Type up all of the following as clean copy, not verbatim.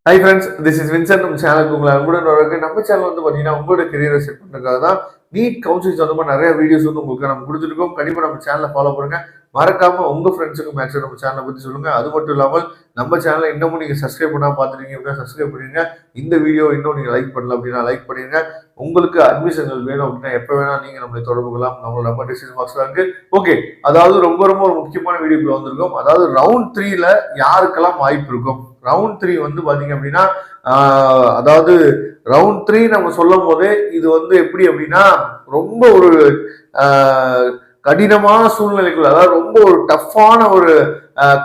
Hi friends, this is Vincent. நம்ம சேனலுக்கு உங்களை அன்புடன் வரவேற்க. நம்ம சேனல் வந்து பார்த்தீங்கன்னா உங்களோட கெரியரை செட் பண்ணுறதுக்காக தான் நீட் கவுன்சிலிங் சொந்தமாக நிறைய வீடியோஸ் வந்து உங்களுக்கு நம்ம கொடுத்துருக்கோம். கண்டிப்பாக நம்ம சேனலை ஃபாலோ பண்ணுங்க. மறக்காம உங்க ஃப்ரெண்ட்ஸுக்கு மேக்ஸிமம் நம்ம சேனலை பற்றி சொல்லுங்க. அது மட்டும் இல்லாமல் நம்ம சேனலை இன்னமும் நீங்கள் சப்ஸ்கிரைப் பண்ணால் பார்த்துருக்கீங்க அப்படின்னா சப்ஸ்கிரைப் பண்ணிடுங்க. இந்த வீடியோ இன்னும் நீங்கள் லைக் பண்ணல அப்படின்னா லைக் பண்ணிடுங்க. உங்களுக்கு அட்மிஷன்கள் வேணும் அப்படின்னா எப்போ வேணா நீங்கள் நம்மளை தொடர்பு கொள்ளலாம். நம்மளோட நம்பர் டிஸ்கிரிப்ஷன் பாக்ஸில் இருக்கு. ஓகே, அதாவது ரொம்ப ரொம்ப ஒரு முக்கியமான வீடியோக்குள்ள வந்திருக்கோம். அதாவது ரவுண்ட் 3ல யாருக்கெல்லாம் வாய்ப்பு இருக்கும். ரவுண்ட் 3 வந்து பாத்தீங்க அப்படின்னா அதாவது ரவுண்ட் 3 நம்ம சொல்லும் போதே இது வந்து எப்படி அப்படின்னா ரொம்ப ஒரு கடினமான சூழ்நிலைக்குள்ள, அதாவது ரொம்ப ஒரு டஃப்பான ஒரு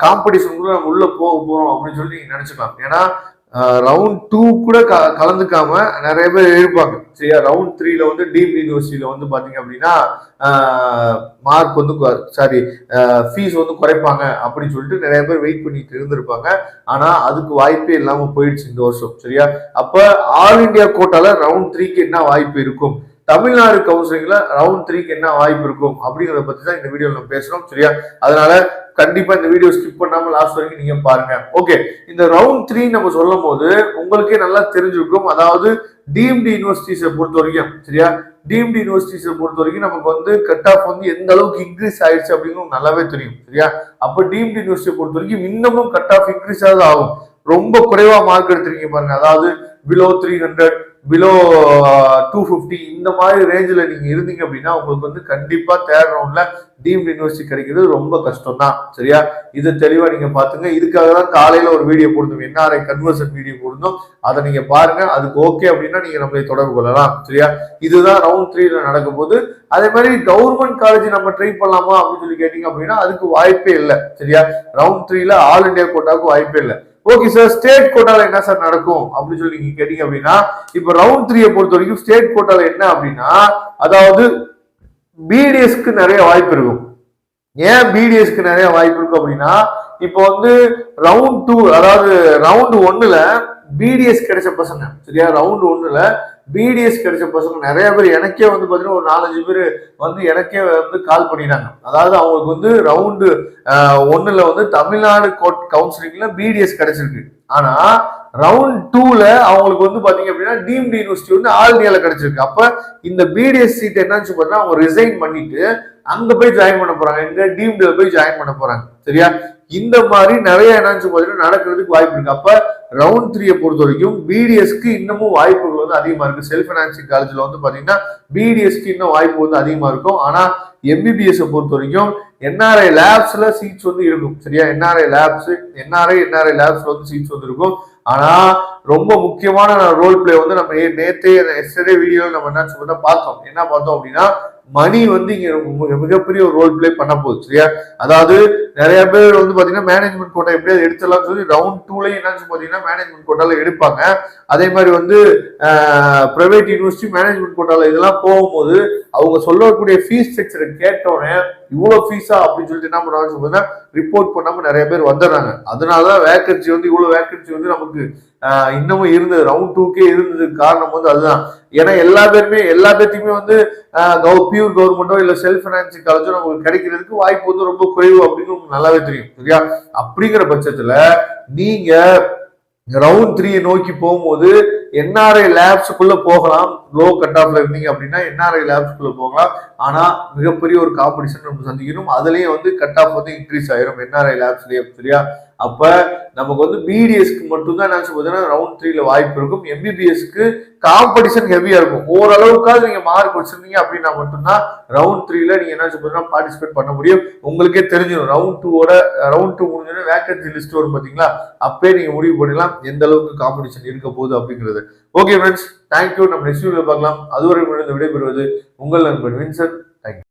காம்படிஷனுக்குள்ள நம்ம உள்ள போக போறோம் அப்படின்னு சொல்லி நீங்க நினைச்சுக்கலாம். ஏன்னா ரவுண்ட் 2 கூட கலந்துக்காம நிறைய பேர் இருப்பாங்க. சரியா, ரவுண்ட் 3ல வந்து டீம்டு யூனிவர்சிட்டியில வந்து பாத்தீங்க அப்படின்னா மார்க் வந்து ஃபீஸ் வந்து குறைப்பாங்க அப்படின்னு சொல்லிட்டு நிறைய பேர் வெயிட் பண்ணிட்டு இருந்திருப்பாங்க. ஆனா அதுக்கு வாய்ப்பே இல்லாம போயிடுச்சு இந்த வருஷம். சரியா, அப்ப ஆல் இண்டியா கோட்டால ரவுண்ட் 3க்கு என்ன வாய்ப்பு இருக்கும், தமிழ்நாடு கவுன்சிலிங்ல ரவுண்ட் 3க்கு என்ன வாய்ப்பு இருக்கும் அப்படிங்கிறத பத்தி தான் இந்த வீடியோல நம்ம பேசுறோம். சரியா, அதனால கண்டிப்பா இந்த வீடியோ ஸ்கிப் பண்ணாம லாஸ்ட் வரைக்கும் நீங்க பாருங்க. ஓகே, இந்த ரவுண்ட் 3 நம்ம சொல்லும் போது உங்களுக்கே நல்லா தெரிஞ்சிருக்கும். அதாவது டீம்டு யூனிவர்சிட்டிஸை பொறுத்த வரைக்கும், சரியா, டீம்டு யூனிவர்சிட்டிஸை பொறுத்த வரைக்கும் நமக்கு வந்து கட் ஆஃப் வந்து எந்த அளவுக்கு இன்க்ரீஸ் ஆயிடுச்சு அப்படிங்கிறது நல்லாவே தெரியும். சரியா, அப்ப டீம்டு யூனிவர்சிட்டியை பொறுத்த வரைக்கும் இன்னமும் கட் ஆஃப் இன்க்ரீஸ் ஆகும். ரொம்ப குறைவா மார்க் எடுத்திருக்கீங்க பாருங்க, அதாவது பிலோ 300, பிலோ 250 இந்த மாதிரி ரேஞ்சில் நீங்க இருந்தீங்க அப்படின்னா உங்களுக்கு வந்து கண்டிப்பா தேர்ட் ரவுண்ட்ல டீம்டு யூனிவர்சிட்டி கிடைக்கிறது ரொம்ப கஷ்டம் தான். சரியா, இது தெளிவா நீங்க பாத்துங்க. இதுக்காக தான் காலையில ஒரு வீடியோ போடணும், என்ஆர்ஐ கன்வர்ஷன் வீடியோ போடணும். அதை நீங்க பாருங்க. அதுக்கு ஓகே அப்படின்னா நீங்க நம்மளை தொடர்பு கொள்ளலாம். சரியா, இதுதான் ரவுண்ட் 3ல நடக்க போது. அதே மாதிரி கவர்மெண்ட் காலேஜ் நம்ம ட்ரை பண்ணலாமா அப்படின்னு சொல்லி கேட்டீங்க அப்படின்னா அதுக்கு வாய்ப்பே இல்லை. சரியா, ரவுண்ட் 3ல ஆல் இண்டியா கோட்டாவுக்கு வாய்ப்பே இல்லை. ஓகே சார், ஸ்டேட் கோட்டால என்ன சார் நடக்கும் அப்படின்னு சொல்லி நீங்க கேட்டீங்க அப்படின்னா, இப்ப ரவுண்ட் 3 பொறுத்த வரைக்கும் ஸ்டேட் கோட்டால என்ன அப்படின்னா, அதாவது பிடிஎஸ்க்கு நிறைய வாய்ப்பு இருக்கும். ஏன் பிடிஎஸ்க்கு நிறைய வாய்ப்பு இருக்கும் அப்படின்னா, இப்போ வந்து ரவுண்ட் 2, அதாவது ரவுண்ட் 1ல பிடிஎஸ் கிடைச்ச பசங்க, சரியா, ரவுண்ட் 1ல பிடிஎஸ் கிடைச்ச பசங்க நிறைய பேர் எனக்கே வந்து பாத்தீங்கன்னா ஒரு 4-5 பேர் வந்து எனக்கே வந்து கால் பண்ணிட்டாங்க. அதாவது அவங்களுக்கு வந்து ரவுண்டு 1ல வந்து தமிழ்நாடு கவுன்சிலிங்ல பிடிஎஸ் கிடைச்சிருக்கு. ஆனா ரவுண்ட் 2ல அவங்களுக்கு வந்து பாத்தீங்க அப்படின்னா டீம்டு யூனிவர்சிட்டி வந்து ஆல் இண்டியால கிடைச்சிருக்கு. அப்ப இந்த பிடிஎஸ் சீட் என்னன்னு பார்த்தா அவங்க ரிசைன் பண்ணிட்டு அங்க போய் ஜாயின் பண்ண போறாங்க, இந்த டீம்டுல போய் ஜாயின் பண்ண போறாங்க. சரியா, இந்த மாதிரி நிறைய என்னன்னு பாத்தீங்கன்னா நடக்கிறதுக்கு வாய்ப்பு இருக்கு. அப்ப ரவுண்ட் 3 பொறுத்த வரைக்கும் பிடிஎஸ்க்கு இன்னமும் வாய்ப்புகள் வந்து அதிகமா இருக்கு. செல்ஃப் பைனான்சிங் காலேஜ்ல வந்து பாத்தீங்கன்னா பிடிஎஸ்க்கு இன்னும் வாய்ப்பு வந்து அதிகமா இருக்கும். ஆனா எம்பிபிஎஸ் பொறுத்த வரைக்கும் என்ஆர்ஐ லேப்ஸ்ல சீட்ஸ் வந்து இருக்கும். சரியா, என்ஆர்ஐ லேப்ஸ்ல வந்து சீட்ஸ் வந்து இருக்கும். ஆனா ரொம்ப முக்கியமான ரோல் பிளே வந்து நம்ம எஸ்டர்டே வீடியோல நம்ம என்ன பார்த்தோம் அப்படின்னா, மணி வந்து இங்க மிகப்பெரிய ஒரு ரோல் பிளே பண்ண போகுது. சரியா, அதாவது நிறைய பேர் வந்து பாத்தீங்கன்னா மேனேஜ்மெண்ட் கோட்டா எப்படியாவது எடுத்துலாம் சொல்லி ரவுண்ட் 2லயும் என்னன்னு பாத்தீங்கன்னா மேனேஜ்மெண்ட் கோட்டால எடுப்பாங்க. அதே மாதிரி வந்து பிரைவேட் யூனிவர்சிட்டி மேனேஜ்மெண்ட் கோட்டால இதெல்லாம் போகும்போது அவங்க சொல்லக்கூடிய ஃபீஸ் ஸ்ட்ரக்சரை கேட்டோன்னே இவ்வளவு ஃபீஸா அப்படின்னு சொல்லிட்டு என்ன பண்ணுவாங்க, ரிப்போர்ட் பண்ணாம நிறைய பேர் வந்துடுறாங்க. அதனாலதான் வேகன்சி வந்து இவ்வளவு வேகன்சி வந்து நமக்கு இன்னமும் இருந்தது, ரவுண்ட் 2க்கே இருந்ததுக்கு காரணம் வந்து அதுதான். ஏன்னா எல்லா பேர்த்தையுமே வந்து பியூர் கவர்மெண்டோ இல்ல செல்ஃப் பைனான்சிங் காலேஜோ நமக்கு கிடைக்கிறதுக்கு வாய்ப்பு வந்து ரொம்ப குறைவு அப்படின்னு நல்லாவே தெரியும். சரியா, அப்படிங்கிற பட்சத்துல நீங்க ரவுண்ட் 3 நோக்கி போகும்போது என்ஆர்ஐ லேப்ஸுக்குள்ள போகலாம். லோ கட் ஆஃப்ல இருந்தீங்க அப்படின்னா என்ஆர்ஐ லேப்ஸ்குள்ள போகலாம். ஆனா மிகப்பெரிய ஒரு காம்படிஷன் நம்ம சந்திக்கணும். அதுலயும் வந்து கட் ஆஃப் வந்து இன்க்ரீஸ் ஆயிரும் என்ஆர்ஐ லேப்ஸ்லயே. சரியா, அப்ப நமக்கு வந்து பிடிஎஸ்க்கு மட்டும்தான் என்ன ரவுண்ட் 3ல வாய்ப்பு இருக்கும். எம்பிபிஎஸ்க்கு காம்படிஷன் ஹெவியா இருக்கும். ஓரளவுக்காவது நீங்க மார்க் வச்சிருந்தீங்க அப்படின்னா மட்டும்தான் ரவுண்ட் 3ல நீங்க என்ன பார்ட்டிசிபேட் பண்ண முடியும். உங்களுக்கே தெரிஞ்சிடும் ரவுண்ட் 2 முடிஞ்சோட வேகன்சி லிஸ்ட் வரும் பாத்தீங்களா, அப்பே நீங்க முடிவு பண்ணிடலாம் எந்த அளவுக்கு காம்படிஷன் இருக்க போகுது அப்படிங்கிறது. Okay friends, thank you. நம்ம நெக்ஸ்ட் வீடியோல பார்க்கலாம். அதுவரை விடைபெறுவது உங்கள் நண்பன் வின்சென்ட். தேங்க்யூ.